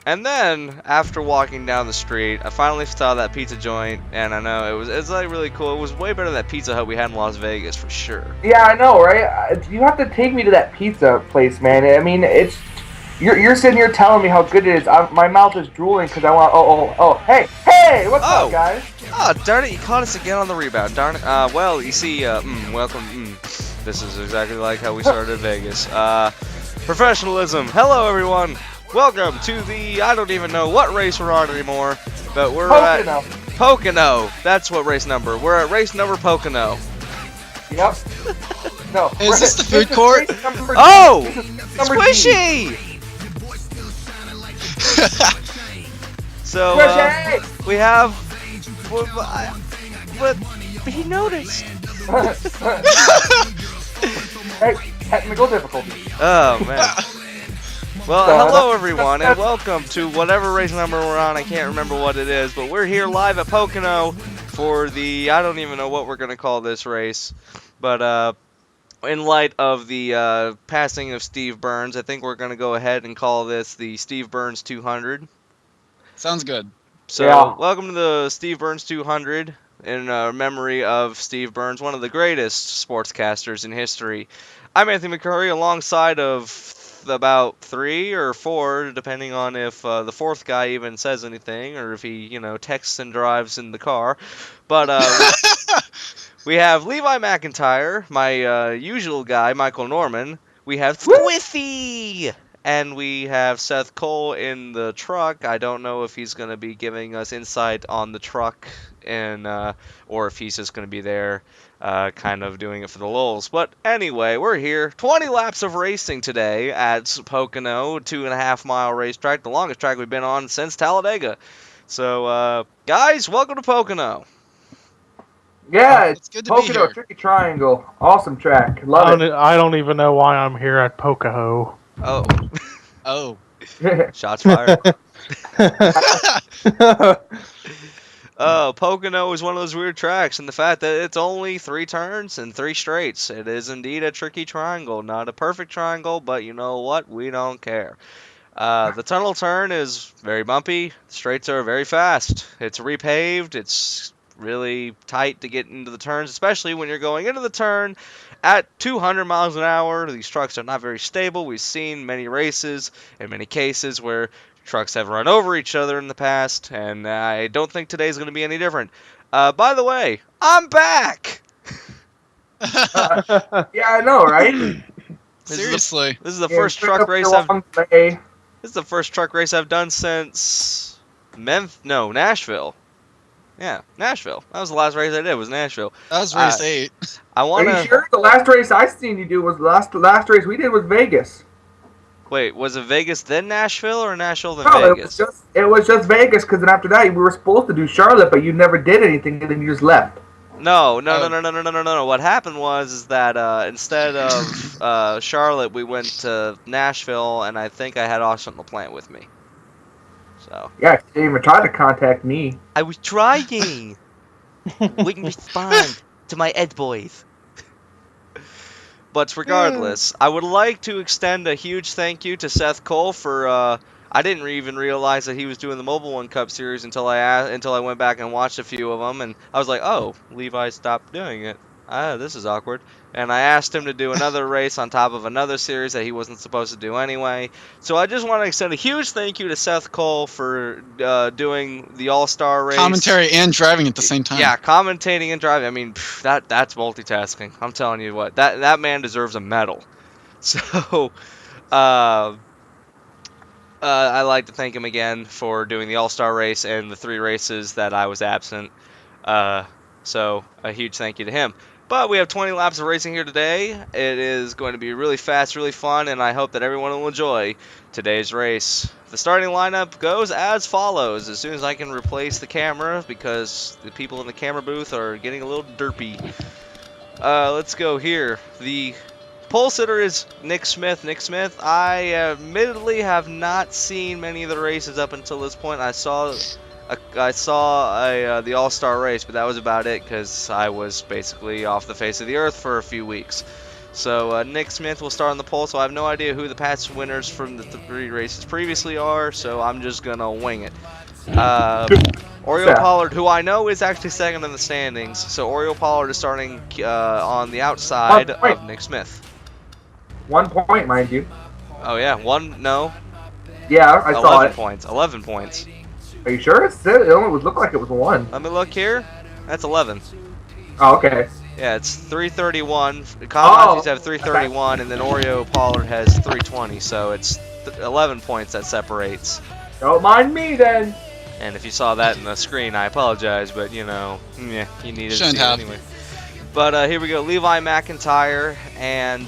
And then, after walking down the street, I finally saw that pizza joint, and I know it's like really cool. It was way better than that Pizza Hut we had in Las Vegas, for sure. Yeah, I know, right? You have to take me to that pizza place, man. I mean, it's you're sitting here telling me how good it is. My mouth is drooling because I want. Oh! Hey! What's up, guys? Oh, darn it! You caught us again on the rebound. Darn it. Well, you see, welcome. This is exactly like how we started in Vegas. Professionalism. Hello, everyone. Welcome to the, I don't even know what race we're on anymore, but we're Pocono. at Pocono. That's what race number. We're at race number Pocono. Yep. No. Is this the food court? Oh! Squishy! So, we have... But he noticed. Hey, technical difficulty. Oh, man. Well, hello everyone, and welcome to whatever race number we're on. I can't remember what it is, but we're here live at Pocono for the, I don't even know what we're going to call this race, but in light of the passing of Steve Burns, I think we're going to go ahead and call this the Steve Burns 200. Sounds good. So, yeah. Welcome to the Steve Burns 200 in memory of Steve Burns, one of the greatest sportscasters in history. I'm Anthony McCurry, alongside of about 3 or 4, depending on if the fourth guy even says anything, or if he, texts and drives in the car. But we have Levi McIntyre, my usual guy, Michael Norman. We have Squiffy! And we have Seth Cole in the truck. I don't know if he's going to be giving us insight on the truck, and or if he's just going to be there kind of doing it for the lulz. But anyway, we're here. 20 laps of racing today at Pocono, 2.5-mile racetrack, the longest track we've been on since Talladega. So, guys, welcome to Pocono. Yeah, it's good to be Pocono here. Tricky Triangle. Awesome track. Love it. I don't even know why I'm here at Pocono. Oh, Oh. shots fired. Pocono is one of those weird tracks, and the fact that it's only 3 turns and 3 straights. It is indeed a tricky triangle. Not a perfect triangle, but you know what? We don't care. The tunnel turn is very bumpy. The straights are very fast. It's repaved. It's really tight to get into the turns, especially when you're going into the turn at 200 miles an hour. These trucks are not very stable. We've seen many races and many cases where trucks have run over each other in the past, and I don't think today's going to be any different. By the way, I'm back! Yeah, I know, right? Seriously. This is the first truck race I've done since Nashville. Yeah, Nashville. That was the last race I did, was Nashville. That was race 8. Are you sure? The last race I seen you do was the last race we did was Vegas. Wait, was it Vegas then Nashville, or Nashville then No, Vegas? it was just Vegas, because then after that we were supposed to do Charlotte, but you never did anything, and then you just left. No. What happened was that instead of Charlotte, we went to Nashville, and I think I had Austin LaPlante with me. So. Yeah, you didn't even try to contact me. I was trying. Wouldn't respond to my Ed boys. But regardless, I would like to extend a huge thank you to Seth Cole for. I didn't even realize that he was doing the Mobile One Cup series until I went back and watched a few of them, and I was like, oh, Levi stopped doing it. This is awkward. And I asked him to do another race on top of another series that he wasn't supposed to do anyway. So I just want to extend a huge thank you to Seth Cole for doing the All-Star race. Commentary and driving at the same time. Yeah, commentating and driving. I mean, that's multitasking. I'm telling you what. That man deserves a medal. So, I'd like to thank him again for doing the All-Star race and the 3 races that I was absent. So a huge thank you to him. But we have 20 laps of racing here today. It is going to be really fast, really fun, and I hope that everyone will enjoy today's race. The starting lineup goes as follows. As soon as I can replace the camera, because the people in the camera booth are getting a little derpy. Let's go here. The pole sitter is Nick Smith. Nick Smith, I admittedly have not seen many of the races up until this point. I saw the All-Star race, but that was about it because I was basically off the face of the earth for a few weeks. So Nick Smith will start on the pole, so I have no idea who the past winners from the 3 races previously are, so I'm just going to wing it. Oreo Seth. Pollard, who I know is actually second in the standings, so Oreo Pollard is starting on the outside of Nick Smith. 1 point, mind you. Oh yeah, no, Yeah, I saw 11 it. points, 11 points. Are you sure? It only looked like it was 1. Let me look here. That's 11. Oh, okay. Yeah, it's 331. Kyle Matthews have 331, and then Oreo Pollard has 320. So it's 11 points that separates. Don't mind me then. And if you saw that in the screen, I apologize, but you know, yeah, you needed to see it anyway. But here we go. Levi McIntyre and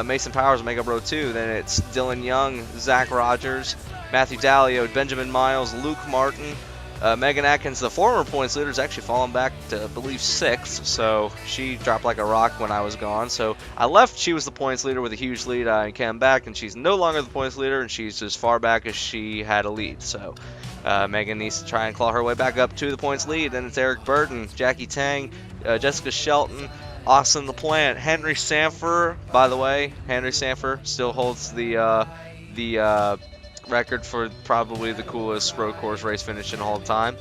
Mason Powers make up row 2. Then it's Dylan Young, Zach Rogers, Matthew Dallio, Benjamin Miles, Luke Martin. Megan Atkins, the former points leader, is actually fallen back to, I believe, 6th. So she dropped like a rock when I was gone. So I left. She was the points leader with a huge lead. I came back, and she's no longer the points leader, and she's as far back as she had a lead. So Megan needs to try and claw her way back up to the points lead. Then it's Eric Burton, Jackie Tang, Jessica Shelton, Austin the Plant, Henry Sanford. By the way, Henry Sanford still holds the record for probably the coolest road course race finish in all time.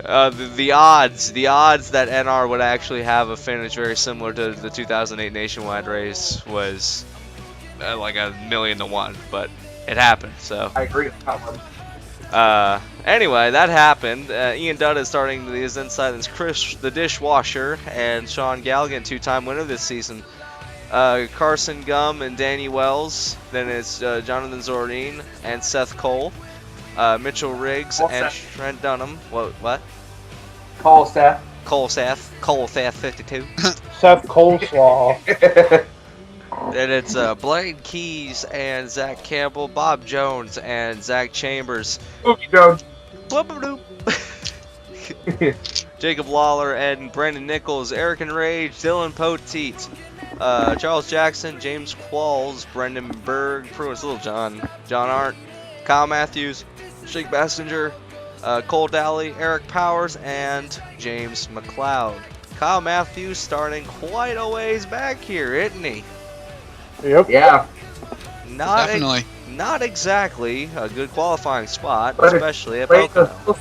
The odds that NR would actually have a finish very similar to the 2008 nationwide race was like 1,000,000 to 1, but it happened. So I agree with that one. Anyway, that happened. Ian Dudd is starting his inside. It's Chris the Dishwasher and Sean Galligan, 2-time winner this season. Carson Gum and Danny Wells. Then it's Jonathan Zordine and Seth Cole. Mitchell Riggs and Trent Dunham. What? Cole Seth. Cole Seth 52. Seth Coleslaw. Then it's Blaine Keys and Zach Campbell, Bob Jones and Zach Chambers. Oogie Jones. Bloop, bloop, bloop. Jacob Lawler and Brandon Nichols, Eric and Rage, Dylan Poteet, Charles Jackson, James Qualls, Brendan Berg, Pruitt's Little John, John Arndt, Kyle Matthews, Jake Bassinger, Cole Daly, Eric Powers, and James McLeod. Kyle Matthews starting quite a ways back here, isn't he? Yep. Yeah. Definitely. Not exactly a good qualifying spot, But especially at Pocono.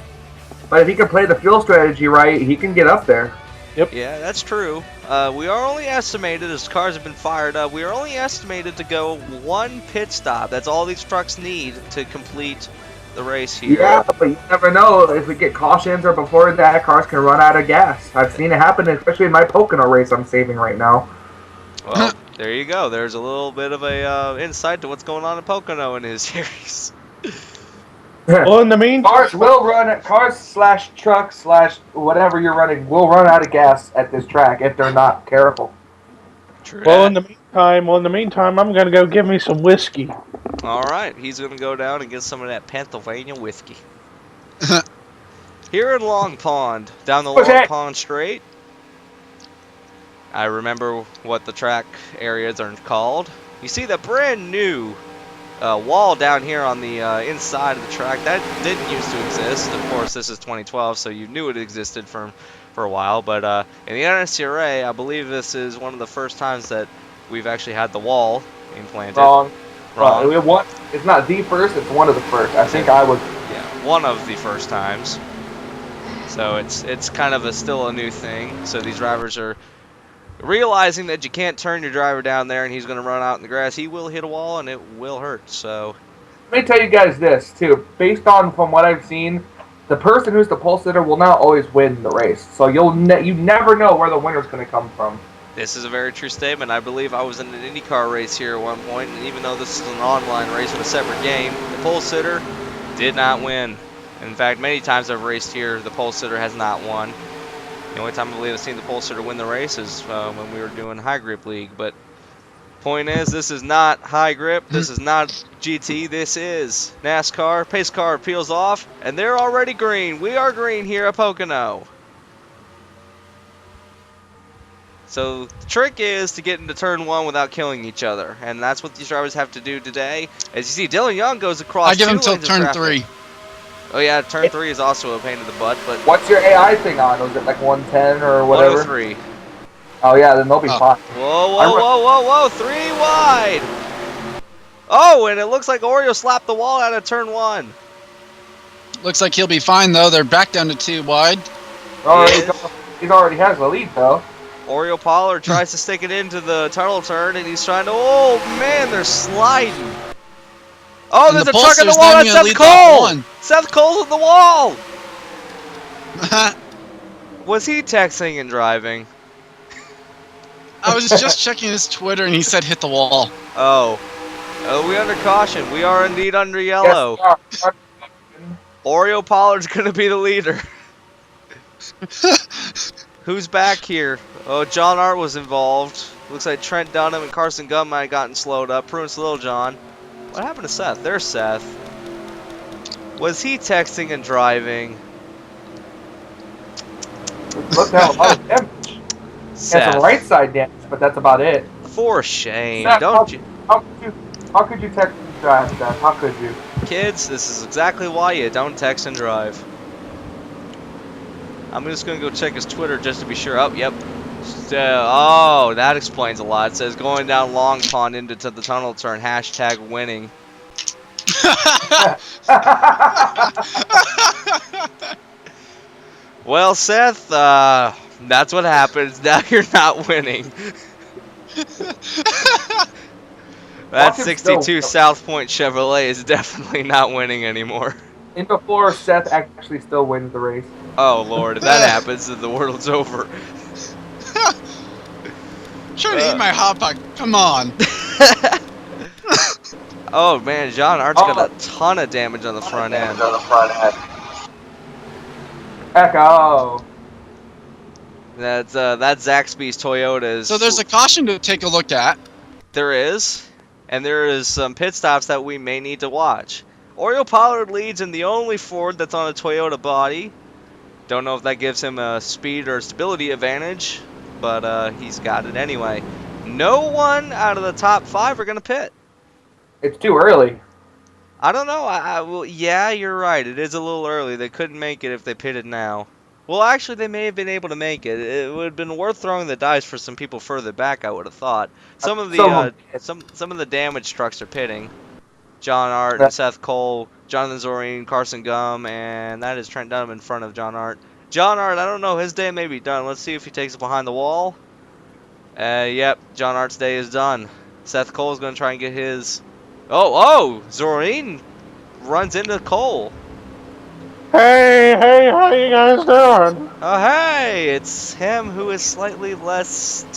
But if he can play the fuel strategy right, he can get up there. Yeah, that's true. We are only estimated, as cars have been fired up, we are only estimated to go 1 pit stop. That's all these trucks need to complete the race here. Yeah, but you never know. If we get cautions or before that, cars can run out of gas. I've seen it happen, especially in my Pocono race I'm saving right now. Well, there you go. There's a little bit of a insight to what's going on in Pocono in his series. Well, in the meantime, Cars/trucks/ whatever you're running will run out of gas at this track if they're not careful. True. well, in the meantime, I'm gonna go get me some whiskey. All right, he's going to go down and get some of that Pennsylvania whiskey. Here in Long Pond, down the Long Pond Straight, I remember what the track areas are called. You see the brand new wall down here on the inside of the track. That didn't used to exist. Of course, this is 2012, so you knew it existed for a while. But in the NNSCRA, I believe this is one of the first times that we've actually had the wall implanted. Wrong. Wrong. It's not the first, it's one of the first. I think I was... Yeah, one of the first times. So it's kind of still a new thing. So these drivers are realizing that you can't turn your driver down there and he's going to run out in the grass. He will hit a wall and it will hurt. So let me tell you guys this, too. Based on from what I've seen, the person who's the pole sitter will not always win the race. So you never know where the winner's going to come from. this is a very true statement. I believe I was in an IndyCar race here at one point, and even though this is an online race with a separate game, the pole sitter did not win. In fact, many times I've raced here, the pole sitter has not won. The only time I believe I've seen the pole sitter win the race is when we were doing High Grip League. But point is, this is not High Grip. This is not GT. This is NASCAR. Pace car peels off, and they're already green. We are green here at Pocono. So the trick is to get into turn 1 without killing each other, and that's what these drivers have to do today. As you see, Dylan Young goes across. I give him 2 till lanes of turn traffic. 3. Oh yeah, turn 3 is also a pain in the butt, but What's your AI thing on? Was it like 110 or whatever? 103. Oh yeah, then they'll be fine. Whoa, whoa, whoa, whoa, whoa! 3 wide. Oh, and it looks like Oreo slapped the wall out of turn 1. Looks like he'll be fine though. They're back down to 2 wide. He already has the lead though. Oreo Pollard tries to stick it into the tunnel turn, and he's trying to. Oh man, they're sliding. Oh, And there's the a truck on the Pulsar's wall. not That's even Seth gonna lead lap Cole. 1. Seth Cole's on the wall. Was he texting and driving? I was just checking his Twitter and he said hit the wall. Oh. Oh, we under caution. We are indeed under yellow. Yes, Oreo Pollard's gonna be the leader. Who's back here? Oh, John Art was involved. Looks like Trent Dunham and Carson Gunn might have gotten slowed up. Prunes Little John. What happened to Seth? There's Seth. Was he texting and driving? Look at a lot of damage. Seth. It's a right side damage, but that's about it. For shame. Seth, Don't you... how could you text and drive, Seth? How could you? Kids, this is exactly why you don't text and drive. I'm just going to go check his Twitter just to be sure. Oh, yep. Oh, that explains a lot. It says going down Long Pond into the tunnel turn, hashtag winning. Well, Seth, that's what happens. Now you're not winning. That 62 South Point Chevrolet is definitely not winning anymore. In before Seth actually still wins the race. Oh, Lord. If that happens, then the world's over. Trying to eat my hot dog. Come on. Oh, man. John Art's got a ton of damage on the front end. Echo. That's Zaxby's Toyotas. So there's a caution to take a look at. There is. And there is some pit stops that we may need to watch. Oreo Pollard leads in the only Ford that's on a Toyota body. Don't know if that gives him a speed or stability advantage, but he's got it anyway. No one out of the top 5 are going to pit. It's too early. I don't know. Well, yeah, you're right. It is a little early. They couldn't make it if they pitted now. Well, actually, they may have been able to make it. It would have been worth throwing the dice for some people further back, I would have thought. Some of the damaged trucks are pitting. John Art and Seth Cole, Jonathan Zorine, Carson Gum, and that is Trent Dunham in front of John Art. John Art, I don't know, his day may be done. Let's see if he takes it behind the wall. Yep, John Art's day is done. Seth Cole's going to try and get his... Oh, Zorine runs into Cole. Hey, how you guys doing? Oh, hey, it's him who is slightly less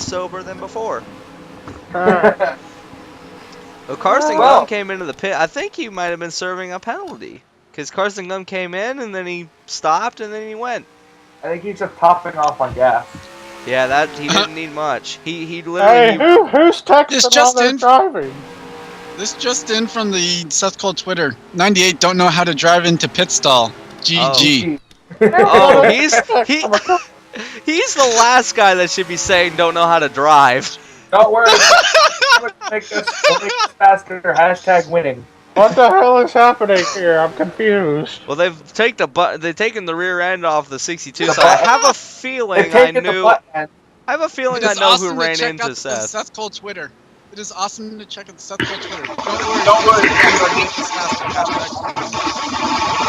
sober than before. Well, Carson Gum came into the pit. I think he might have been serving a penalty. Because Carson Gum came in, and then he stopped, and then he went. I think he's just topping off on gas. Yeah, he didn't need much. He literally... Hey, who's texting while they're driving? This just in from the Seth Cole Twitter. 98 don't know how to drive into pit stall. GG. Oh, he's the last guy that should be saying don't know how to drive. Don't worry. Make this faster. Hashtag winning. What the hell is happening here? I'm confused. Well, they've taken the rear end off the 62, so I have a feeling I know who ran into Seth. Seth Cole Twitter. It is awesome to check out Seth Cole Twitter. Don't worry.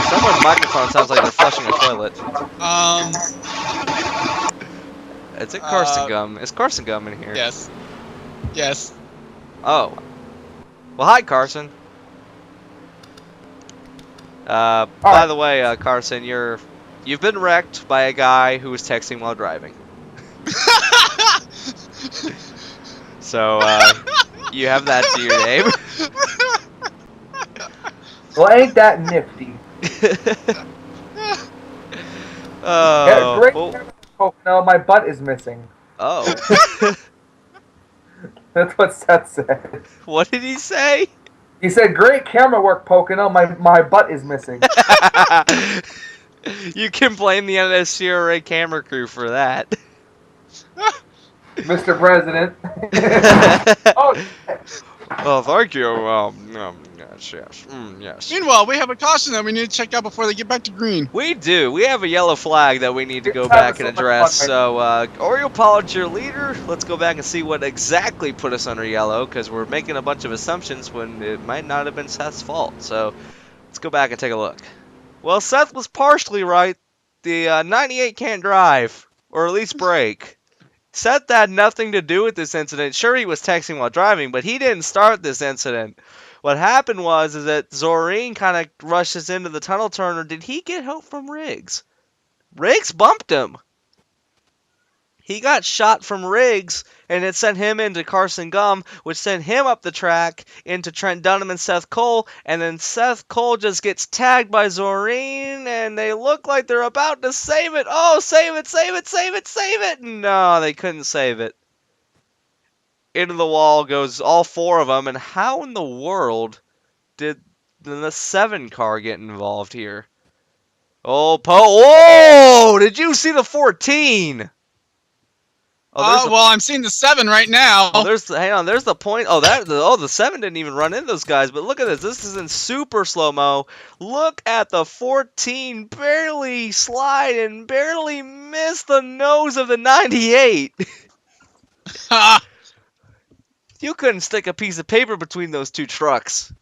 Someone's microphone sounds like they're flushing a toilet. Is it Carson Gum? Is Carson Gum in here? Yes. Oh. Well, hi, Carson. By the way, Carson, you've been wrecked by a guy who was texting while driving. So, you have that to your name. Well, ain't that nifty? Oh. Great Pocono, my butt is missing. Oh. That's what Seth said. What did he say? He said, great camera work, Pocono, my butt is missing. You can blame the NNSCRA camera crew for that. Mr. President. Oh, Oh, thank you. Yes. Yes. Meanwhile, we have a caution that we need to check out before they get back to green. We do. We have a yellow flag that we need to You're go just having back and so much address. fun, So, Oreo Pollard, your leader. Let's go back and see what exactly put us under yellow, because we're making a bunch of assumptions when it might not have been Seth's fault. So, let's go back and take a look. Well, Seth was partially right. The 98 can't drive, or at least brake. Seth had nothing to do with this incident. Sure, he was texting while driving, but he didn't start this incident. What happened was is that Zorine kind of rushes into the tunnel turner. Did he get help from Riggs? Riggs bumped him. He got shot from Riggs, and it sent him into Carson Gum, which sent him up the track into Trent Dunham and Seth Cole, and then Seth Cole just gets tagged by Zorine, and they look like they're about to save it. Oh, save it, save it, save it, save it! No, they couldn't save it. Into the wall goes all four of them, and how in the world did the 7 car get involved here? Oh, whoa! Did you see the 14? Well, I'm seeing the 7 right now. Oh, hang on, there's the point. Oh, the 7 didn't even run into those guys. But look at this. This is in super slow mo. Look at the 14 barely slide and barely miss the nose of the 98. You couldn't stick a piece of paper between those two trucks.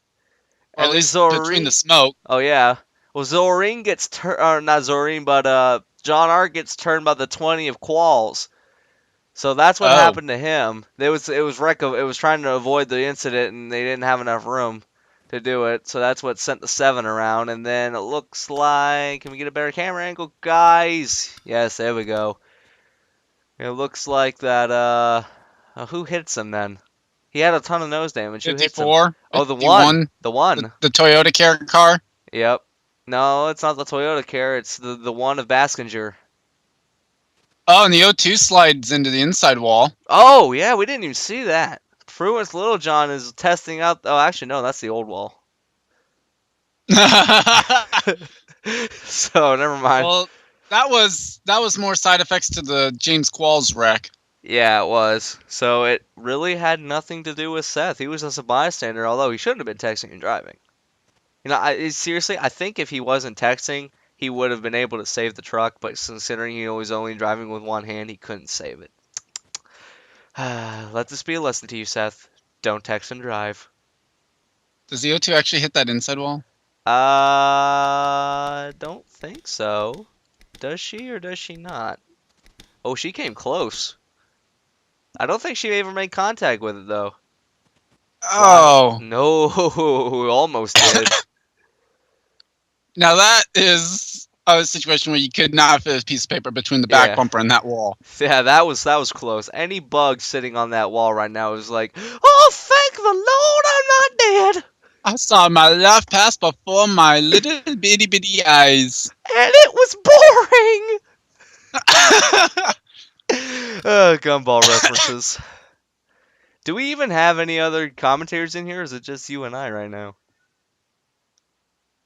Or at least between the smoke. Oh yeah. Well, Zorine gets turned, not Zorine, but John Art gets turned by the 20 of Qualls. So that's what happened to him. It was trying to avoid the incident, and they didn't have enough room to do it. So that's what sent the 7 around. And then it looks like, can we get a better camera angle, guys? Yes, there we go. It looks like that. Who hits him then? He had a ton of nose damage. Who hits him? 54. Oh, the one. The one. The Toyota Care car. Yep. No, it's not the Toyota Care. It's the one of Baskinger. Oh, and the O2 slides into the inside wall. Oh, yeah, we didn't even see that. Fruit's Little John is testing out. Oh, actually, no, that's the old wall. So, never mind. Well, that was more side effects to the James Qualls wreck. Yeah, it was. So, it really had nothing to do with Seth. He was just a bystander, although he shouldn't have been texting and driving. You know, seriously, I think if he wasn't texting, he would have been able to save the truck, but considering he was only driving with one hand, he couldn't save it. Let this be a lesson to you, Seth. Don't text and drive. Does the O2 actually hit that inside wall? Don't think so. Does she or does she not? Oh, she came close. I don't think she ever made contact with it, though. Oh. No, almost did. Now that is a situation where you could not fit a piece of paper between the back bumper and that wall. Yeah, that was close. Any bug sitting on that wall right now is like, oh, thank the Lord, I'm not dead. I saw my life pass before my little bitty bitty eyes. And it was boring. Gumball references. Do we even have any other commentators in here, or is it just you and I right now?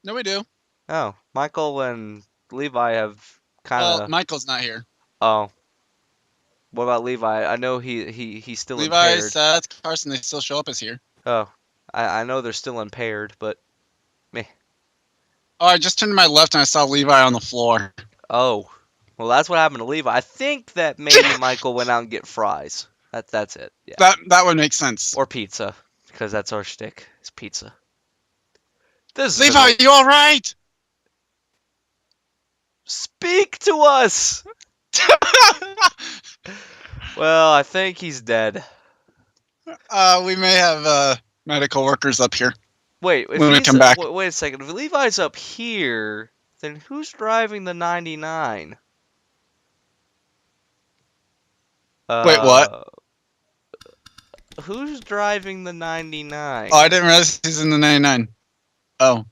No, we do. Oh, Michael and Levi have kind of... Well, Michael's not here. Oh. What about Levi? I know he's still Levi, impaired. Seth, Carson, they still show up as here. Oh. I know they're still impaired, but... meh. Oh, I just turned to my left and I saw Levi on the floor. Oh. Well, that's what happened to Levi. I think that maybe Michael went out and get fries. That's it. Yeah. That would make sense. Or pizza, because that's our shtick. It's pizza. Levi, you all right? Speak to us! Well, I think he's dead. We may have medical workers up here. Wait, when we come back. Wait a second. If Levi's up here, then who's driving the 99? Wait, what? Who's driving the 99? Oh, I didn't realize he's in the 99. Oh.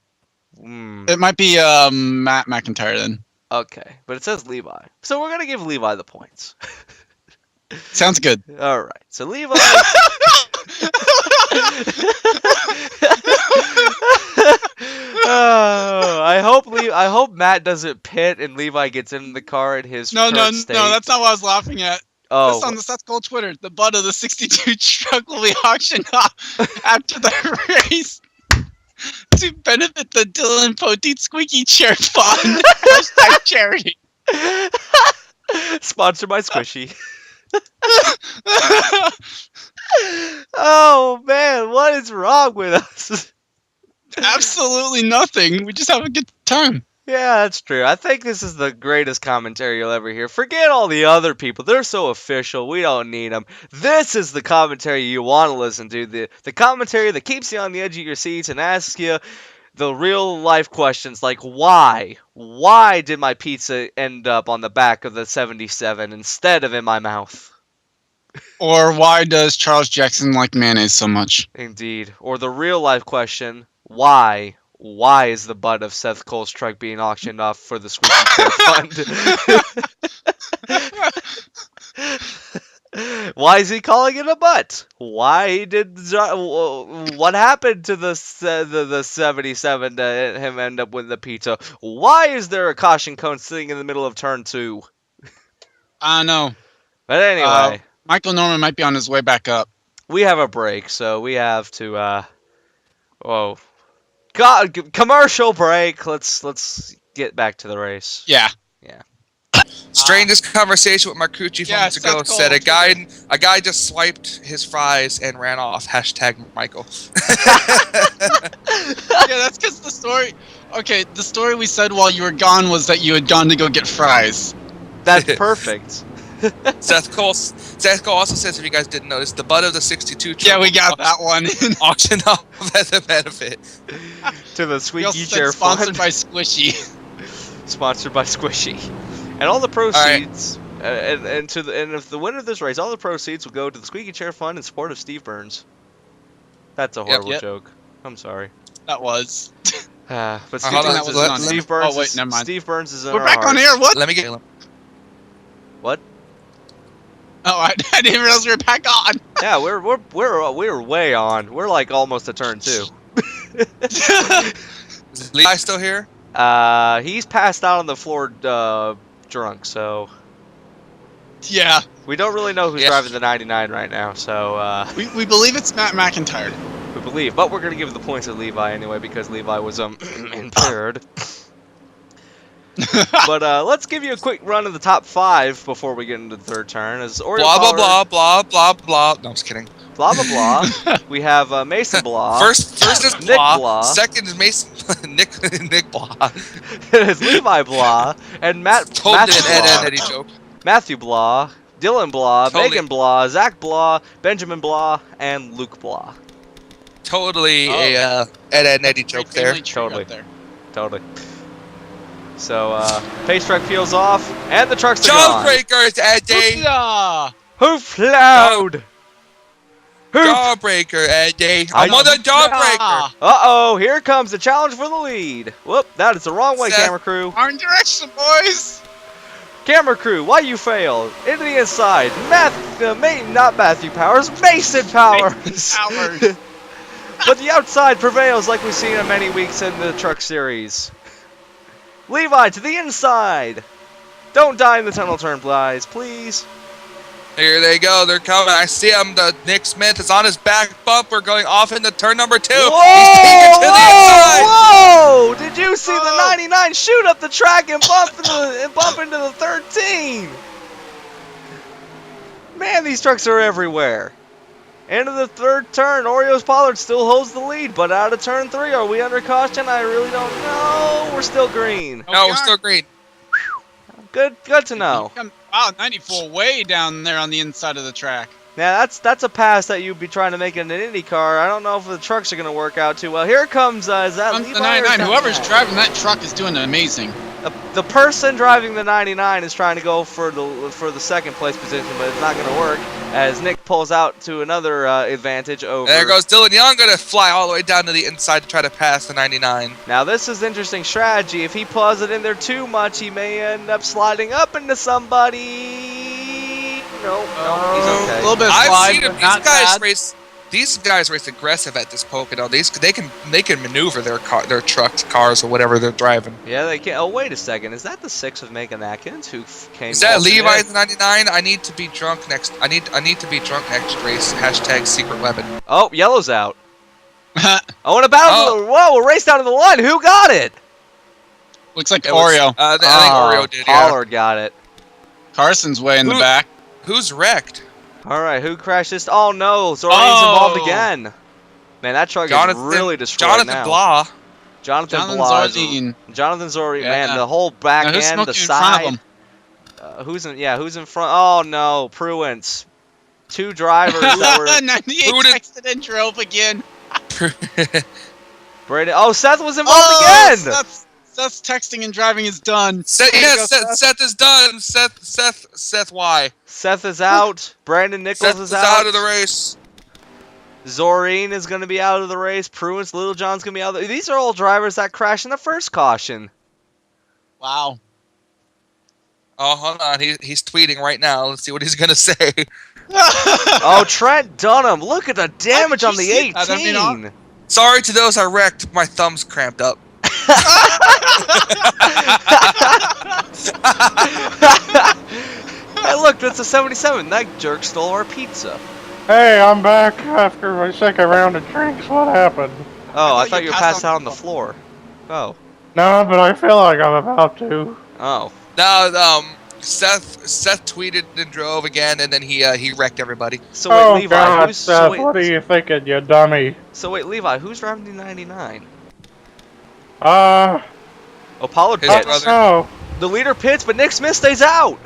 It might be Matt McIntyre then. Okay, but it says Levi. So we're going to give Levi the points. Sounds good. All right. So Levi... Oh, I hope Matt doesn't pit and Levi gets in the car at his No, current state. that's not what I was laughing at. This on Oh, the Seth Cole Twitter. The butt of the 62 truck will be auctioned off after the race to benefit the Dylan Poteet Squeaky Chair Fund. Hashtag charity. sponsored by Squishy. Oh man, what is wrong with us? Absolutely nothing. We just have a good time. Yeah, that's true. I think this is the greatest commentary you'll ever hear. Forget all the other people. They're so official. We don't need them. This is the commentary you want to listen to. The commentary that keeps you on the edge of your seats and asks you the real life questions like why? Why did my pizza end up on the back of the 77 instead of in my mouth? Or why does Charles Jackson like mayonnaise so much? Indeed. Or the real life question, why? Why is the butt of Seth Cole's truck being auctioned off for the Squeaky Chair Fund? Why is he calling it a butt? Why did what happened to the 77 to him end up with the pizza? Why is there a caution cone sitting in the middle of turn 2? I don't know. But anyway, Michael Norman might be on his way back up. we have a break, so we have to whoa. God, commercial break. Let's get back to the race. Yeah. Strangest conversation with Marcucci Yeah, moments ago Seth Cole, said a guy just swiped his fries and ran off. Hashtag Michael. Yeah, that's because the story. Okay, the story we said while you were gone was that you had gone to go get fries. That's perfect. Seth Cole also says, if you guys didn't notice, the butt of the 62 truck Yeah, we got that one. auctioned off as a benefit. To the We Squeaky also said Chair sponsored Fund. by Squishy. Sponsored by Squishy. And all the proceeds, and if the winner of this race, all the proceeds will go to the Squeaky Chair Fund in support of Steve Burns. That's a horrible Yep. joke. I'm sorry. That was. But hold Steve on, Burns, that was is, on- Steve Burns, oh, wait, never mind. Steve Burns is in We're our back on hearts. air. What? Let me get him. What? Oh, I didn't realize we were back on. Yeah, we're way on. We're like almost to turn 2. Is Levi still here? He's passed out on the floor, drunk. So Yeah, we don't really know who's Yeah. driving the 99 right now. So we believe it's Matt McIntyre. we believe, but we're gonna give the points to Levi anyway because Levi was impaired. But let's give you a quick run of the top 5 before we get into the third turn. As Oreo Blah blah Pollard, blah blah blah blah. No, I'm just kidding. blah blah blah. We have Mason Blah. First is Nick Blah. Blah. Second is Mason Nick Blah. It's Levi Blah and Totally Matthew an Ed Blah. Eddie joke. Matthew Blah, Dylan Blah, Totally. Megan Blah, Zach Blah, Benjamin Blah, and Luke Blah. Totally Oh. a Ed and Eddie joke Great there. family tree Totally. up there. Totally. So, pace truck peels off, and the trucks are gone. Jawbreakers, Eddie. Hoopla! Hoof loud! Hoof! Jawbreaker, Eddie. I I'm on the Ah. jawbreaker. Uh-oh, here comes the challenge for the lead. Whoop, that is the wrong way, Seth. camera crew. Wrong direction, boys. Camera crew, why you failed? Into the inside. Not Matthew Powers, Mason Powers. Powers. But the outside prevails like we've seen in many weeks in the truck series. Levi to the inside. Don't die in the tunnel turn, guys, please. Here they go. They're coming. I see him. The Nick Smith is on his back bumper going off into turn number 2. Whoa! He's taken to the inside. Whoa! Did you see the Whoa. 99 shoot up the track and bump into the 13? Man, these trucks are everywhere. Into the third turn, Oreo's Pollard still holds the lead, but out of turn 3, are we under caution? I really don't know. We're still green. No, we we're are. still green. Good to know. Wow, 94 way down there on the inside of the track. Now that's a pass that you'd be trying to make in an Indy car. I don't know if the trucks are going to work out too well. Here comes is that On Levi the or is 99, that whoever's Matt? driving that truck is doing amazing. The person driving the 99 is trying to go for the second place position, but it's not going to work as Nick pulls out to another advantage over. There goes Dylan Young, going to fly all the way down to the inside to try to pass the 99. Now this is interesting strategy. If he pulls it in there too much, he may end up sliding up into somebody. No, he's A okay. little bit of I've slide, seen him. but These not guys bad. race. these guys race aggressive at this Pocono. They can maneuver their trucks, cars, or whatever they're driving. Yeah, they can. Oh, wait a second. Is that the 6 of Megan Atkins who came? Is that alternate? Levi in the 99? I need to be drunk next. I need to be drunk next race. # secret weapon. Oh, yellow's out. I want to battle. Whoa, we'll race down to the line. Who got it? Looks like It was- Oreo. I think Oreo did. Pollard got it. Carson's way in the Who- back. Who's wrecked? All right, who crashed this? Oh no, Zorane's involved again. Man, that truck is really destroyed Jonathan now. Blah. Jonathan Jonathan Blah. Zardine. Jonathan Zordine. Yeah. Man, the whole back Now, who's end, the smoking in front of side. him? Who's in front? Oh no, Pruance. 2 drivers that were. 98 Who did- texted and drove again. Brady. Oh, Seth was involved Oh, again. Seth's texting and driving is done. Seth, There you yeah, go, Seth is done. Seth, why? Seth is out. Brandon Nichols Seth is is out. out of the race. Zorine is going to be out of the race. Pruance, Little John's going to be out of the. These are all drivers that crashed in the first caution. Wow. Oh, hold on. He's tweeting right now. Let's see what he's gonna say. Oh, Trent Dunham. Look at the damage did on you the see 18. that? I mean, Sorry to those I wrecked. My thumb's cramped up. Hey, look, that's a 77. That jerk stole our pizza. Hey, I'm back after my second round of drinks. What happened? Oh, I thought thought you you were passed passed out out on the floor. Oh. No, but I feel like I'm about to. Oh. No, Seth tweeted and drove again, and then he wrecked everybody. So wait, Oh Levi, God, who's Seth, what are you thinking, you dummy? So wait, Levi, who's driving the 99? Uh, Apollo His pits. brother. no. The leader pits, but Nick Smith stays out.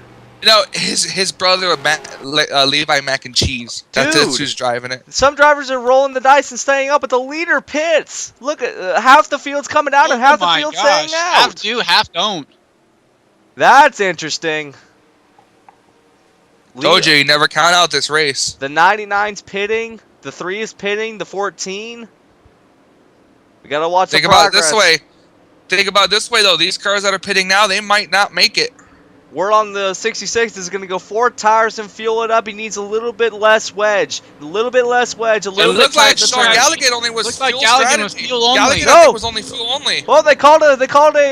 You know, his brother, Levi Mac and Cheese. That's Dude. who's driving it. Some drivers are rolling the dice and staying up, but the leader pits. Look at half the field's coming out and half the field's staying out. Half do, half don't. That's interesting. Told you never count out this race. The 99's pitting. The 3 is pitting. The 14. We gotta watch Think the about it progress. this way. Think about it this way though. These cars that are pitting now, they might not make it. We're on the 66. This is gonna go 4 tires and fuel it up. He needs a little bit less wedge. A little bit less wedge. A It little bit looked like tight Sean in the turn. Galligan only was Looks fuel like Galligan strategy. was fuel only. Galligan, I No. think, was only fuel only. Well, they called an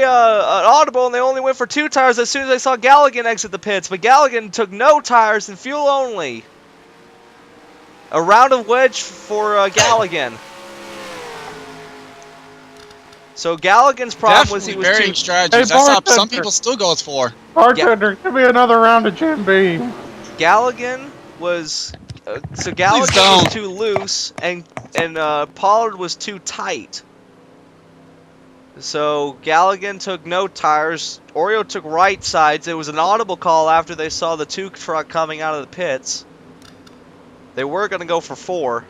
audible and they only went for 2 tires as soon as they saw Galligan exit the pits. But Galligan took no tires and fuel only. A round of wedge for Galligan. So Galligan's problem was he was varying too. strategies. Hey, That's how some bartender. people still go for. Bartender, give me another round of Jim Beam. Galligan was so Galligan don't. was too loose and Pollard was too tight. So Galligan took no tires. Oreo took right sides. It was an audible call after they saw the 2 truck coming out of the pits. They were going to go for 4.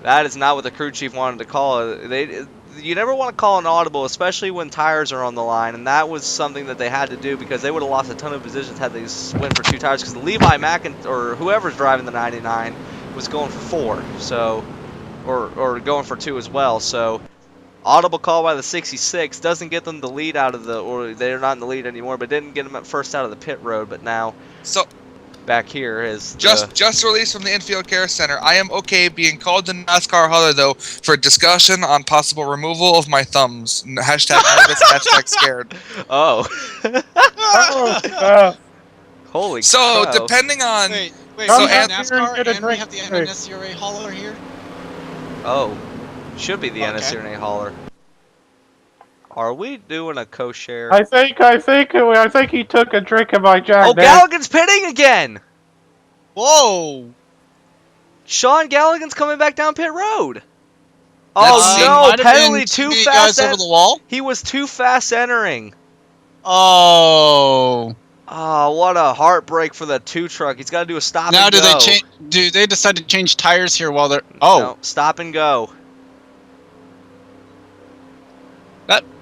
That is not what the crew chief wanted to call it. You never want to call an audible, especially when tires are on the line, and that was something that they had to do because they would have lost a ton of positions had they went for 2 tires. Because Levi or whoever's driving the 99 was going for 4, so or going for 2 as well. So audible call by the 66 doesn't get them the lead out of or they're not in the lead anymore, but didn't get them at first out of the pit road. But now So back here is just released from the infield care center. I am okay being called to NASCAR Holler though for discussion on possible removal of my thumbs. Hashtag nervous, hashtag scared. Oh. Oh, Holy So cow. depending on Wait, So so we have Anthony, NASCAR get a and we drink. have the NNSCRA hauler here? Oh, should be the Okay. NNSCRA hauler. Are we doing a co-share? I think he took a drink of my Jack Oh, Daniels. Galligan's pitting again! Whoa! Sean Galligan's coming back down pit road. Let's Oh see. no, Might have penalty been too many fast. guys over the wall? He was too fast entering. Oh. Oh, what a heartbreak for the 2 truck. He's got to do a stop Now and do go. they change? Do they decide to change tires here while they're? Oh, No, stop and go.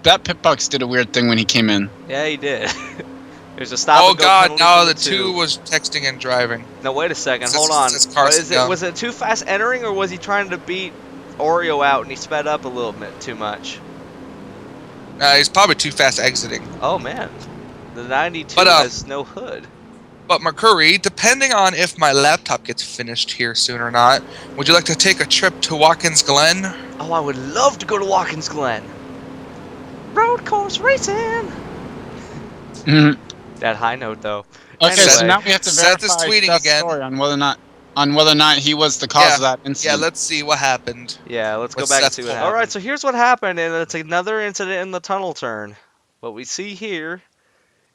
that pit box did a weird thing when he came in. Yeah, he did. There's a stop Oh and go god, penalty now for the 2 was texting and driving. No, wait a second. It's- Hold on. it's Carson Young. Was it too fast entering, or was he trying to beat Oreo out and he sped up a little bit too much? He's probably too fast exiting. Oh man, the 92 But, has no hood. But McCurry, depending on if my laptop gets finished here soon or not, would you like to take a trip to Watkins Glen? Oh, I would love to go to Watkins Glen. Road course racing. That high note, though. Okay, so Anyway. now we have to Seth is verify tweeting Seth's again. story on whether or not he was the cause of that Yeah, incident. let's see what happened. Yeah, let's go What's back and Seth see what told? happened. Alright, so here's what happened, and it's another incident in the tunnel turn. What we see here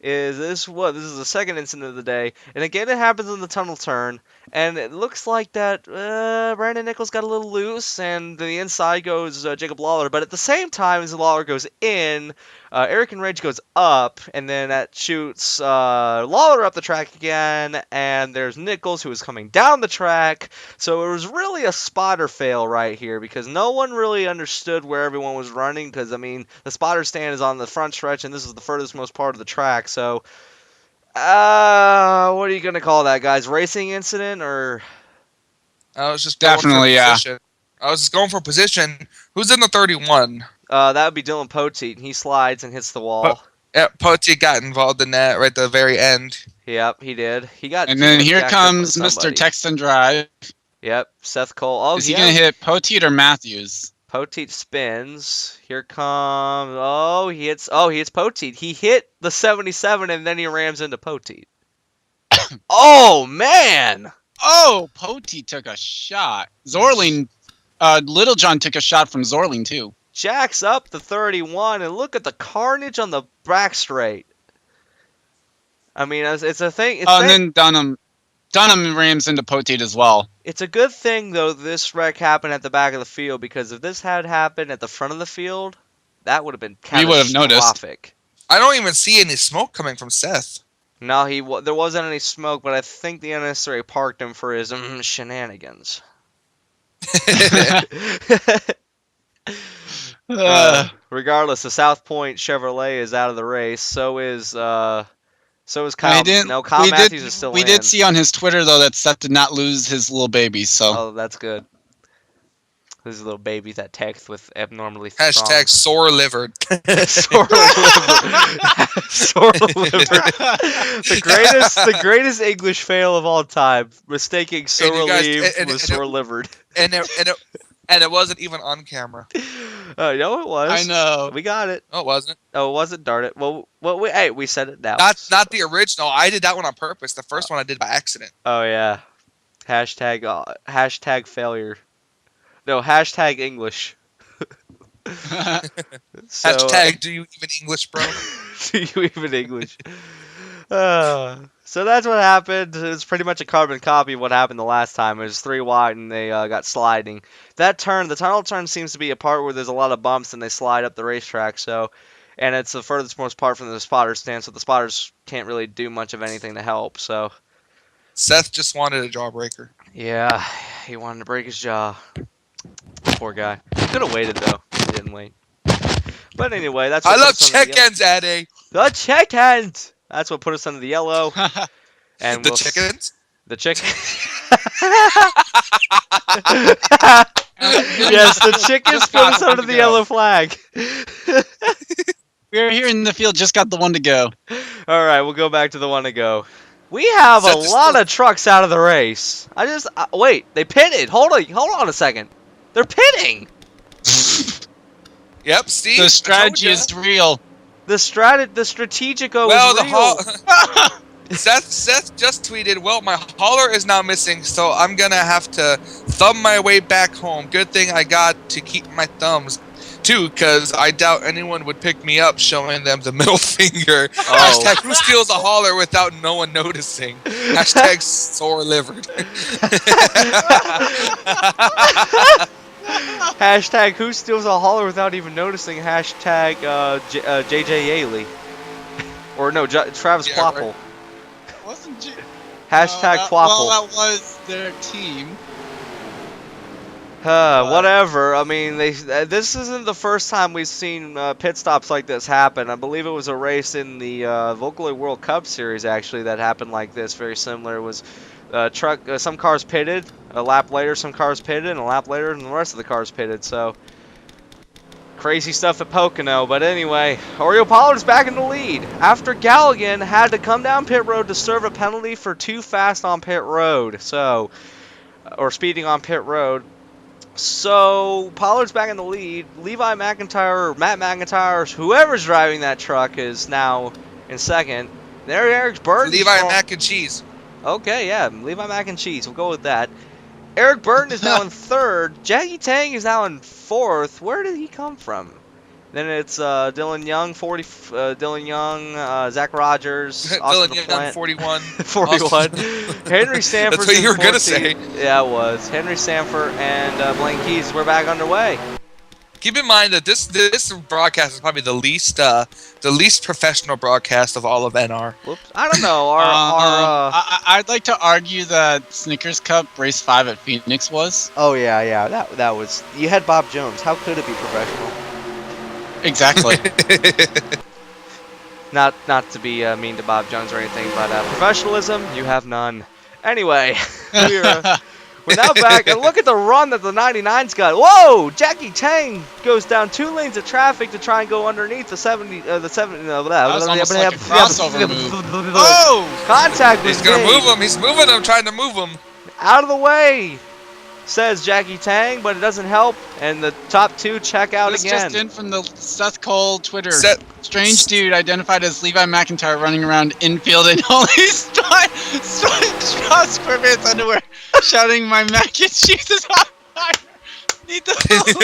is this is the second incident of the day, and again it happens in the tunnel turn, and it looks like that Brandon Nichols got a little loose, and the inside goes Jacob Lawler, but at the same time as Lawler goes in, Eric and Rage goes up, and then that shoots Lawler up the track again, and there's Nichols who is coming down the track, so it was really a spotter fail right here, because no one really understood where everyone was running, because, I mean, the spotter stand is on the front stretch, and this is the furthest most part of the track, so, what are you going to call that, guys? Racing incident, or? I was just Definitely, going for yeah. position. I was just going for position. Who's in the 31? That would be Dylan Poteet, and he slides and hits the wall. Yeah, Poti got involved in that right at the very end. Yep, he did. He got. And then he here jacked up on comes Mr. somebody. Text and Drive. Yep, Seth Cole. Oh, Is he gonna hit Poteet or Matthews? Poteet spins. Here comes. Oh, he hits Poteet. He hit the 77 and then he rams into Poteet. Oh man! Oh, Poteet took a shot. Zorling, Little John took a shot from Zorling too. Jacks up the 31 and look at the carnage on the back straight. I mean, it's a thing. And then Dunham rams into Poteet as well. It's a good thing though this wreck happened at the back of the field, because if this had happened at the front of the field, that would have been We would have noticed. catastrophic. I don't even see any smoke coming from Seth. No, there wasn't any smoke, but I think the NNSCRA parked him for his shenanigans. Regardless, the South Point Chevrolet is out of the race. So is Kyle. No, Kyle Matthews is still in. We did see on his Twitter though that Seth did not lose his little baby. So Oh, that's good. These little babies that text with abnormally Hashtag sore livered. strong. Sore liver. Sore liver. The greatest English fail of all time. Mistaking sore you guys- relieved and- with and- sore livered. and it wasn't even on camera. No, it was. I know. We got it. Oh, it wasn't. Oh, it wasn't. Darn it. Well, we said it now. Not the original. I did that one on purpose. The first one I did by accident. Oh yeah. Hashtag failure. No, hashtag English. So, Hashtag do you even English, bro? do you even English? So that's what happened. It's pretty much a carbon copy of what happened the last time. It was 3 wide and they got sliding. That turn, the tunnel turn, seems to be a part where there's a lot of bumps and they slide up the racetrack. So, and it's the furthest most part from the spotter stand, so the spotters can't really do much of anything to help. So, Seth just wanted a jawbreaker. yeah, he wanted to break his jaw. Poor guy. Could have waited though. He didn't wait. But anyway, that's what I put love us under the check ends, Addy. The chickens. That's what put us under the yellow. And The chickens. The chicken. Yes, the chickens put us under the yellow flag. We're here in the field, just got the one to go. All right, we'll go back to the one to go. We have a lot of trucks out of the race. Wait, they pitted. Hold on a second. They're pitting. Yep, Steve. The strategy is real. The strategico Well, is the real. Seth just tweeted, well, my hauler is now missing, so I'm going to have to thumb my way back home. Good thing I got to keep my thumbs, too, because I doubt anyone would pick me up showing them the middle finger. Oh. Hashtag who steals a hauler without no one noticing. Hashtag sore livered. Hashtag who steals a hauler without even noticing. Hashtag JJ Yaley. Or no, Travis Yeah, Quapple. right. Wasn't G- Hashtag Quapple. Well, that was their team. Whatever. I mean, this isn't the first time we've seen pit stops like this happen. I believe it was a race in the Vocaloid World Cup Series, actually, that happened like this. Very similar. It was some cars pitted. A lap later, some cars pitted, and a lap later, and the rest of the cars pitted. So, Crazy stuff at Pocono, but anyway, Oreo Pollard's back in the lead after Galligan had to come down pit road to serve a penalty for too fast on pit road, or speeding on pit road. So Pollard's back in the lead. Levi McIntyre, or Matt McIntyre, whoever's driving that truck is now in second. There, Eric Burton. Levi Mac and Cheese. Okay, yeah, Levi Mac and Cheese. We'll go with that. Eric Burton is now in third. Jackie Tang is now in fourth. Where did he come from? Then it's Dylan Young, Dylan Young, Zach Rogers, Dylan Young, 41. 41. Henry Sanford. That's what you were going to say. Yeah, it was. Henry Sanford and Blaine Keys. We're back underway. Keep in mind that this broadcast is probably the least professional broadcast of all of NR. Whoops. I don't know. I'd like to argue that Snickers Cup race 5 at Phoenix was. Oh yeah. That was. You had Bob Jones. How could it be professional? Exactly. Not to be mean to Bob Jones or anything, but professionalism, you have none. Anyway, we're now back, and look at the run that the 99's got. Whoa! Jackie Tang goes down 2 lanes of traffic to try and go underneath the 70. That was almost like a crossover move. Oh! Contact was He's gonna made. move him. He's moving him, trying to move him. Out of the way, says Jackie Tang, but it doesn't help, and the top 2 check out This again. just in from the Seth Cole Twitter. Seth- Strange dude identified as Levi McIntyre running around infield in only straw square-pants underwear, shouting, "My mac and cheese is on fire! Need the police!"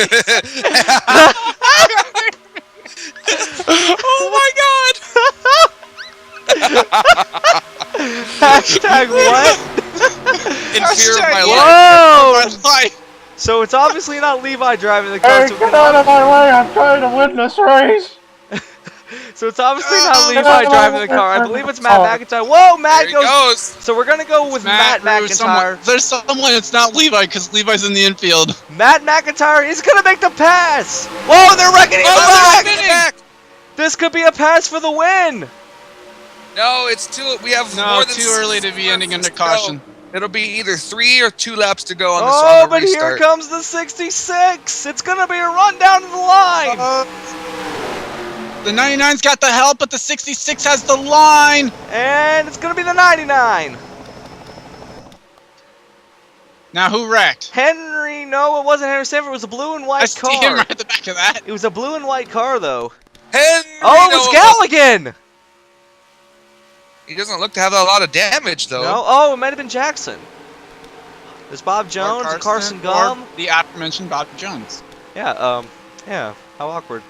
Oh my god! Hashtag what? In fear of my life. Whoa! My life. So it's obviously not Levi driving the car. Hey, get out of my way! I'm trying to win this race. So it's obviously not Levi driving the car. I believe it's Matt McIntyre. Whoa, Matt There he goes. So we're gonna go with Matt McIntyre. There's someone. It's not Levi because Levi's in the infield. Matt McIntyre is gonna make the pass. Whoa, they're wrecking him Oh, back. back. This could be a pass for the win. No, it's too. We have No, more than too early to be ending under to caution. go. It'll be either 3 or 2 laps to go on the Oh, on the but here restart. comes the 66. It's gonna be a run down to the line. The 99's got the help, but the 66 has the line. And it's gonna be the 99. Now who wrecked? Henry, no, it wasn't Henry Sanford. It was a blue and white I see car. him right at the back of that. It was a blue and white car, though. Henry, Oh, it was Galligan. He doesn't look to have a lot of damage though. No, oh, it might have been Jackson. There's Bob Jones, Or Carson Gum. or the aforementioned Bob Jones. Yeah, how awkward.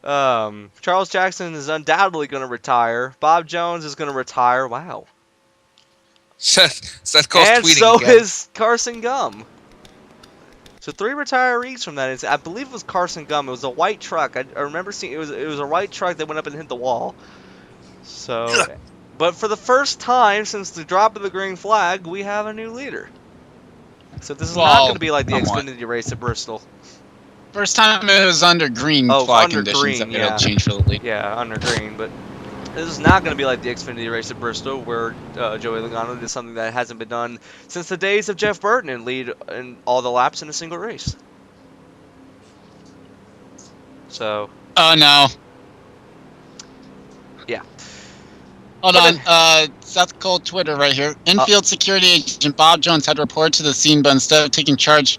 Charles Jackson is undoubtedly going to retire. Bob Jones is going to retire. Wow. Seth Cole's And tweeting so again. is Carson Gum. So 3 retirees from that. I believe it was Carson Gum. It was a white truck. I remember seeing it was a white truck that went up and hit the wall. So, but for the first time since the drop of the green flag, we have a new leader. So this is not going to be like the Xfinity race at Bristol. First time it was under green flag under conditions green, that yeah. it'll change for the league. Yeah, under green, but this is not going to be like the Xfinity race at Bristol, where Joey Logano did something that hasn't been done since the days of Jeff Burton and lead in all the laps in a single race. So. Oh no. Yeah. Hold on. Seth Cole Twitter right here. Infield security agent Bob Jones had reported to the scene, but instead of taking charge,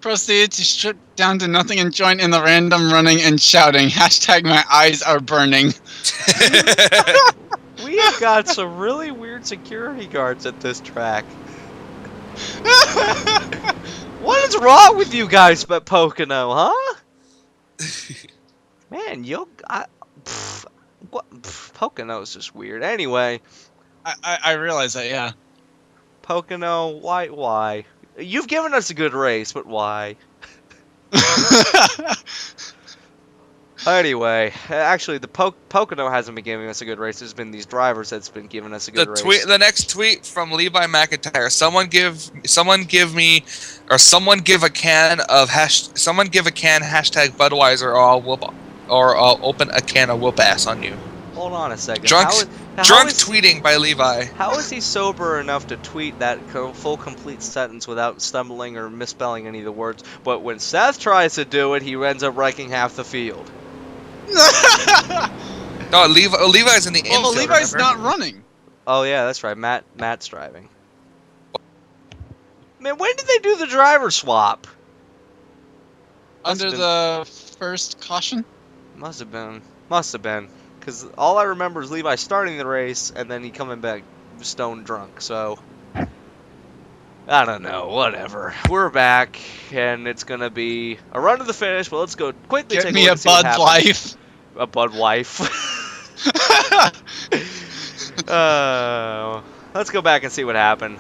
proceeded to strip down to nothing and join in the random running and shouting. Hashtag my eyes are burning. We have got some really weird security guards at this track. What is wrong with you guys but Pocono, huh? Man, Pocono is just weird. Anyway. I realize that, yeah. Pocono, why? You've given us a good race, but why? Anyway, actually, the Pocono hasn't been giving us a good race. There's been these drivers that's been giving us a good race. The next tweet from Levi McIntyre. Someone give a can hashtag Budweiser, or I'll open a can of whoop ass on you. Hold on a second. Drunk how is tweeting by Levi. How is he sober enough to tweet that full complete sentence without stumbling or misspelling any of the words? But when Seth tries to do it, he ends up wrecking half the field. No, Levi's in the infield. Well, Levi's remember? not running. Oh yeah, that's right. Matt's driving. Man, when did they do the driver swap? Under the first caution? Must have been. Because all I remember is Levi starting the race and then he coming back stone drunk. So I don't know. Whatever. We're back and it's gonna be a run to the finish. But let's go quickly. Get take me a a look and see what Bud happens. Life. A Bud wife. Let's go back and see what happened.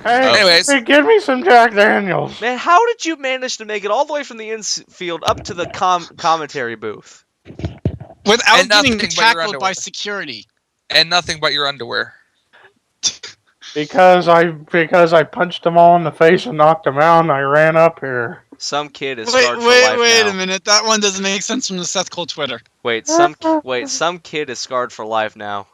Hey, Anyways. hey, give me some Jack Daniels. Man, how did you manage to make it all the way from the infield up to the commentary booth? Without And nothing getting but your tackled by underwear. security. And nothing but your underwear. Because I punched them all in the face and knocked them out, and I ran up here. Some kid is Wait, scarred for life wait now. a minute. That one doesn't make sense from the Seth Cole Twitter. Some kid is scarred for life now.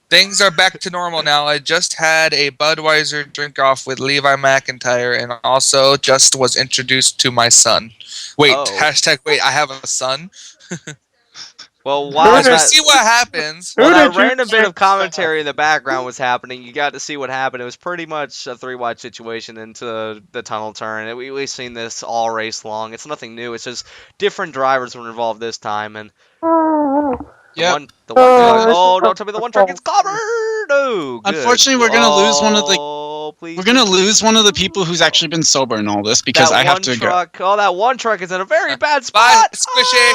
Things are back to normal now. I just had a Budweiser drink off with Levi McIntyre and also just was introduced to my son. Wait, Oh. hashtag wait, I have a son. Well, while As we that, see what happens. while Who that did you random bit of pick? commentary in the background was happening, you got to see what happened. It was pretty much a 3-wide situation into the tunnel turn. We've seen this all race long. It's nothing new. It's just different drivers were involved this time, and Yep. the one truck. Oh, don't tell me the one truck gets covered. Oh, good. Unfortunately, we're gonna lose one of the. Oh, please. We're gonna lose one of the people who's actually been sober in all this because I have to go. Oh, that one truck is in a very bad Bye, spot. Squishy.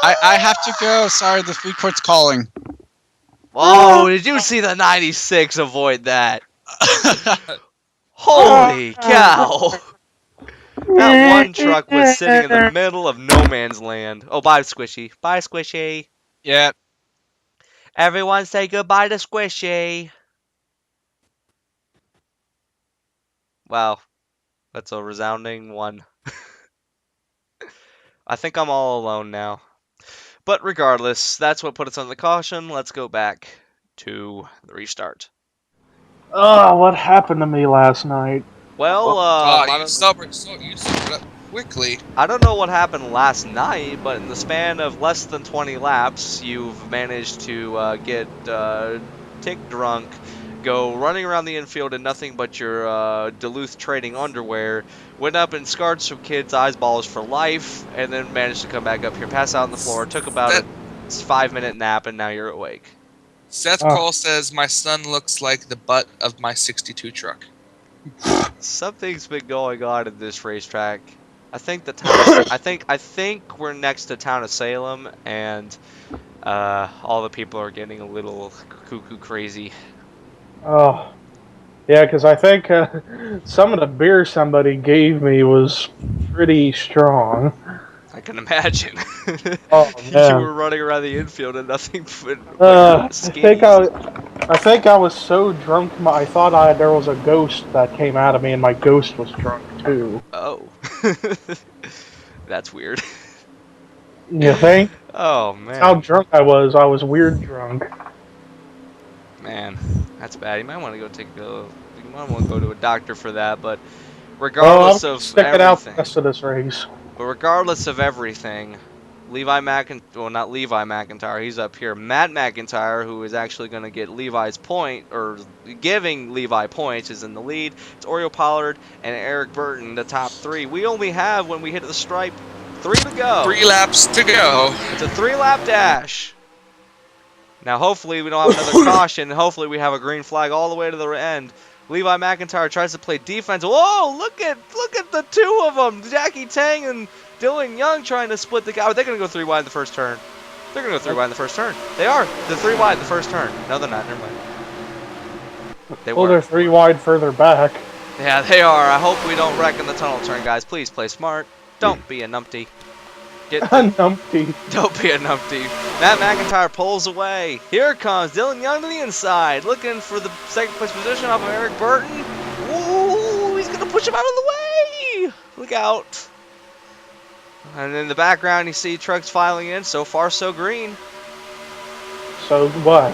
I have to go. Sorry, the food court's calling. Oh, did you see the 96 avoid that? Holy cow. That one truck was sitting in the middle of no man's land. Oh, bye, Squishy. Bye, Squishy. Yeah. Everyone say goodbye to Squishy. Wow. That's a resounding one. I think I'm all alone now. But regardless, that's what put us on the caution. Let's go back to the restart. Oh, what happened to me last night? Well, You sobered up quickly. I don't know what happened last night, but in the span of less than 20 laps, you've managed to get tick drunk, go running around the infield in nothing but your Duluth trading underwear, went up and scarred some kids' eyeballs for life, and then managed to come back up here, pass out on the floor, took about a 5-minute nap, and now you're awake. Seth Cole says my son looks like the butt of my '62 truck. Something's been going on at this racetrack. I think the town. I think we're next to town of Salem, and all the people are getting a little cuckoo crazy. Oh, yeah, because I think some of the beer somebody gave me was pretty strong. I can imagine. Oh, You man. were running around the infield and nothing but I skinny. think I was so drunk, I thought there was a ghost that came out of me, and my ghost was drunk too. Oh, that's weird. You think? Oh man. How drunk I was weird drunk. Man, that's bad. You might want to go You might want to go to a doctor for that. But regardless Well, of stick it out the everything, rest of this race. but regardless of everything, not Levi McIntyre. He's up here. Matt McIntyre, who is actually going to get Levi's point, or giving Levi points, is in the lead. It's Oreo Pollard and Eric Burton, the top three. We only have, when we hit the stripe, 3 to go. 3 laps to go. It's a 3-lap dash. Now, hopefully, we don't have another caution. Hopefully, we have a green flag all the way to the end. Levi McIntyre tries to play defense. Whoa! Look at the two of them, Jackie Tang and Dylan Young, trying to split the gap. Are they going to go 3 wide in the first turn? They're going to go 3 wide in the first turn. They are. They're 3 wide in the first turn. No, they're not. Never mind. Well, they're 3 wide further back. Yeah, they are. I hope we don't wreck in the tunnel turn, guys. Please play smart. Don't be a numpty. Numpty. Don't be a numpty. Matt McIntyre pulls away. Here comes Dylan Young to the inside, looking for the second place position off of Eric Burton. Ooh, he's gonna push him out of the way. Look out. And in the background, you see trucks filing in. So far, so green. so what?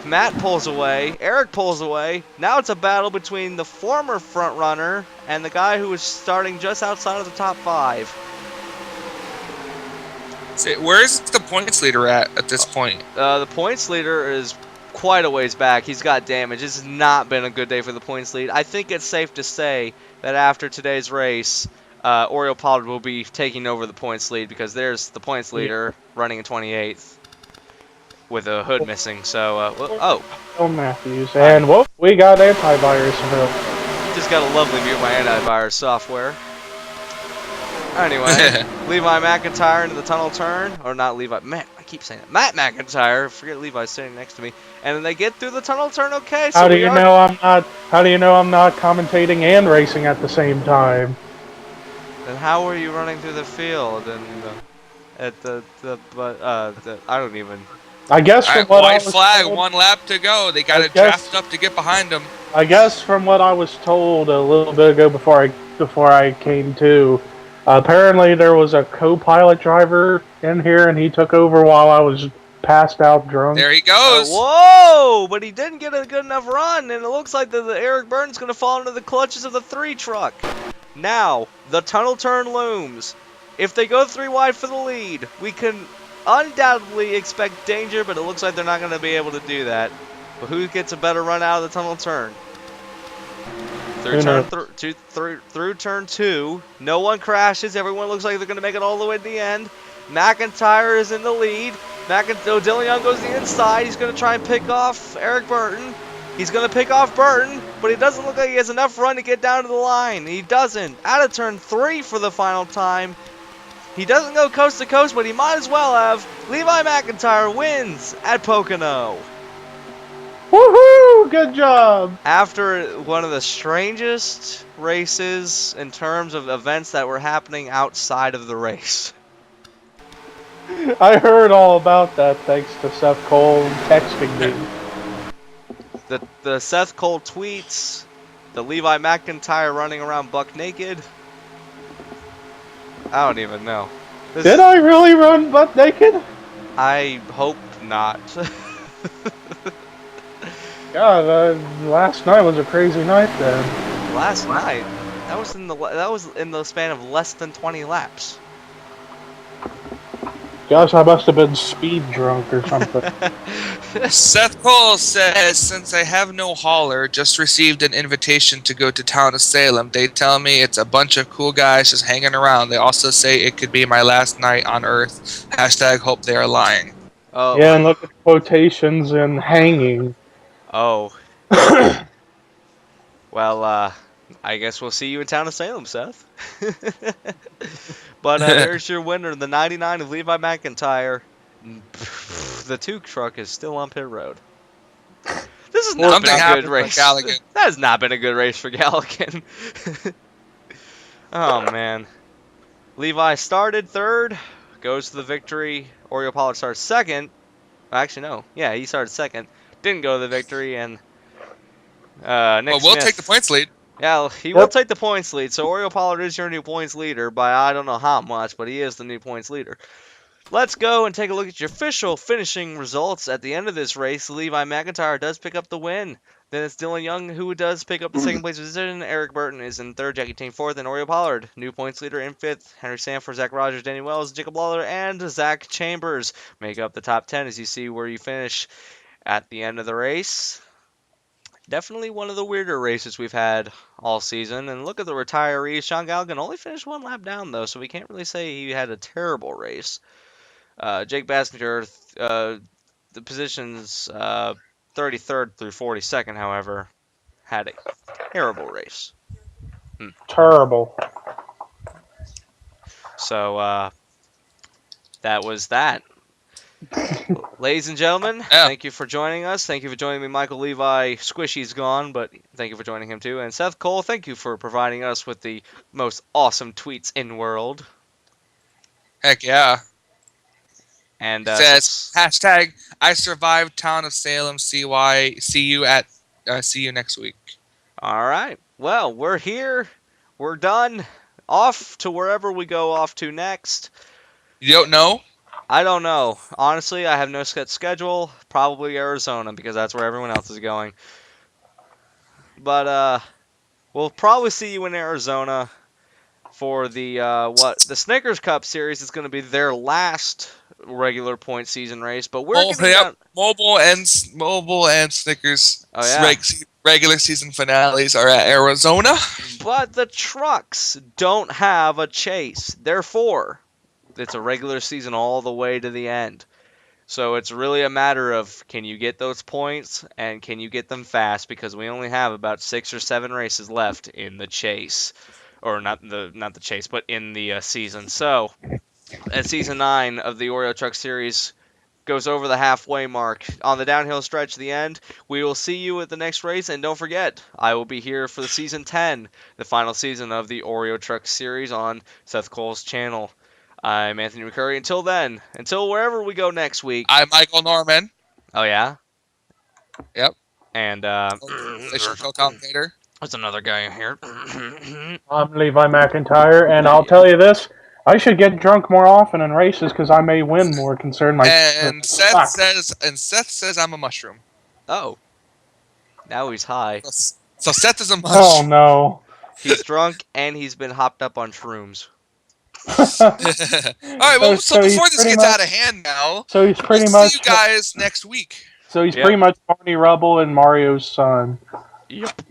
Matt pulls away. Eric pulls away. Now it's a battle between the former front runner and the guy who was starting just outside of the top 5. Where's the points leader at this point? The points leader is quite a ways back. He's got damage. It's not been a good day for the points lead. I think it's safe to say that after today's race, Oreo Pollard will be taking over the points lead because there's the points leader running in 28th with a hood missing. So, Phil Matthews. And whoop, we got antivirus Phil. just got a lovely view of my antivirus software. Anyway, Levi McIntyre into the tunnel turn, or not Levi. Man, I keep saying it. Matt McIntyre. Forget Levi's sitting next to me, and then they get through the tunnel turn. Okay. So How do you know I'm not? How do you know I'm not commentating and racing at the same time? Then how were you running through the field and I don't even. I guess from what I White was flag, told, 1 lap to go. They got to draft up to get behind him. I guess from what I was told a little bit ago before I came to, apparently there was a co-pilot driver in here and he took over while I was passed out drunk. There he goes. Whoa! But he didn't get a good enough run, and it looks like the Eric Burton's going to fall into the clutches of the 3 truck. Now, the tunnel turn looms. If they go 3 wide for the lead, we can undoubtedly expect danger, but it looks like they're not going to be able to do that. But who gets a better run out of the tunnel turn? Through turn 2, no one crashes. Everyone looks like they're going to make it all the way to the end. McIntyre is in the lead. Dylan Young goes to the inside. He's going to try and pick off Eric Burton. He's going to pick off Burton, but it doesn't look like he has enough run to get down to the line. He doesn't. Out of turn 3 for the final time. He doesn't go coast to coast, but he might as well have. Levi McIntyre wins at Pocono. Woohoo! Good job! After one of the strangest races in terms of events that were happening outside of the race. I heard all about that thanks to Seth Cole texting me. The Seth Cole tweets, the Levi McIntyre running around buck naked. I don't even know. Did I really run butt naked? I hope not. God, last night was a crazy night then. Last night, that was in the span of less than 20 laps. Gosh, I must have been speed drunk or something. Seth Cole says, since I have no hauler, just received an invitation to go to town of Salem. They tell me it's a bunch of cool guys just hanging around. They also say it could be my last night on Earth. # hope they are lying. Oh. Yeah, and look at quotations and hanging. Oh. Well, I guess we'll see you in town of Salem, Seth. But there's your winner, the 99 of Levi McIntyre. The 2 truck is still on pit road. This has not been a good race. That has not been a good race for Galligan. Oh, man. Levi started 3rd, goes to the victory. Oreo Pollard starts 2nd. Actually, no. Yeah, he started 2nd. Didn't go to the victory, and Nick we'll Smith, take the points lead. Yeah, he will take the points lead. So Oreo Pollard is your new points leader by I don't know how much, but he is the new points leader. Let's go and take a look at your official finishing results at the end of this race. Levi McIntyre does pick up the win. Then it's Dylan Young who does pick up the 2nd place position. Eric Burton is in 3rd, Jackie Tain 4th, and Oreo Pollard, new points leader, in 5th. Henry Sanford, Zach Rogers, Danny Wells, Jacob Lawler, and Zach Chambers make up the top 10 as you see where you finish at the end of the race. Definitely one of the weirder races we've had all season. And look at the retirees. Sean Galligan only finished 1 lap down, though, so we can't really say he had a terrible race. Jake Baskinger, the positions 33rd through 42nd, however, had a terrible race. Terrible. So that was that. Ladies and gentlemen, thank you for joining us. Thank you for joining me, Michael Levi. Squishy's gone, but thank you for joining him too. And Seth Cole, thank you for providing us with the most awesome tweets in world. Heck yeah. And says # I survived town of Salem. CY. See you next week. All right. Well, we're here. We're done. Off to wherever we go off to next. You don't know? I don't know. Honestly, I have no set schedule. Probably Arizona because that's where everyone else is going. But we'll probably see you in Arizona for the the Snickers Cup series is going to be their last regular point season race. But we're Oh, getting yep. down. Mobile and Snickers Oh, yeah. regular season finales are at Arizona. But the trucks don't have a chase. Therefore, it's a regular season all the way to the end. So it's really a matter of can you get those points and can you get them fast because we only have about 6 or 7 races left in the chase, or not the chase, but in the season. So at season 9 of the Oreo Truck Series goes over the halfway mark on the downhill stretch. The end. We will see you at the next race, and don't forget, I will be here for the season 10, the final season of the Oreo Truck Series on Seth Cole's channel. I'm Anthony McCurry. Until then, until wherever we go next week. I'm Michael Norman. Oh, yeah? Yep. And, Official co-commentator. there's another guy in here. I'm Levi McIntyre, and I'll tell you this: I should get drunk more often in races because I may win more. Concerned my And Seth says I'm a mushroom. Oh. Now he's high. So Seth is a Oh mushroom. no! He's drunk, and he's been hopped up on shrooms. All right. Well, so he's before this pretty gets much- out of hand now, So he's pretty we'll much see you guys next week. So he's Yep. pretty much Barney Rubble and Mario's son. Yep.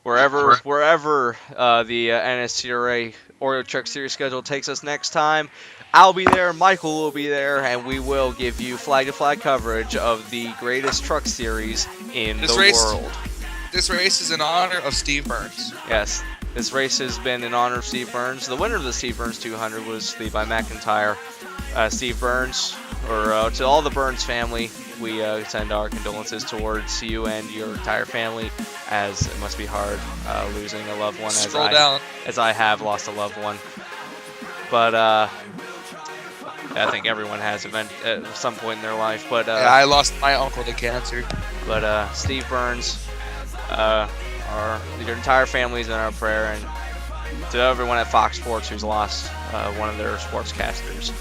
Wherever the NNSCRA Oreo Truck Series schedule takes us next time, I'll be there, Michael will be there, and we will give you flag-to-flag coverage of the greatest truck series in This the race- world. This race is in honor of Steve Burns. Yes, this race has been in honor of Steve Burns. The winner of the Steve Burns 200 was Levi McIntyre. Steve Burns, or to all the Burns family, we send our condolences towards you and your entire family, as it must be hard losing a loved one, Scroll down. as I have lost a loved one. But I think everyone has at some point in their life. But Yeah, I lost my uncle to cancer. But Steve Burns, your entire family's in our prayer, and to everyone at Fox Sports who's lost one of their sportscasters,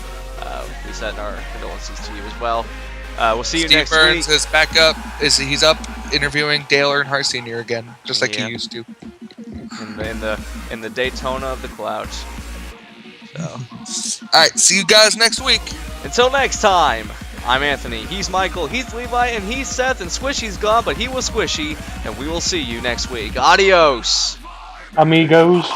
we send our condolences to you as well. We'll see you Steve next Burns week. is back up. He's up interviewing Dale Earnhardt Sr. again, just like Yeah. he used to. in the Daytona of the clouds. So All right, see you guys next week. until next time, I'm Anthony. He's Michael. He's Levi, and he's Seth. And Squishy's gone, but he was squishy. And we will see you next week. Adios. Amigos.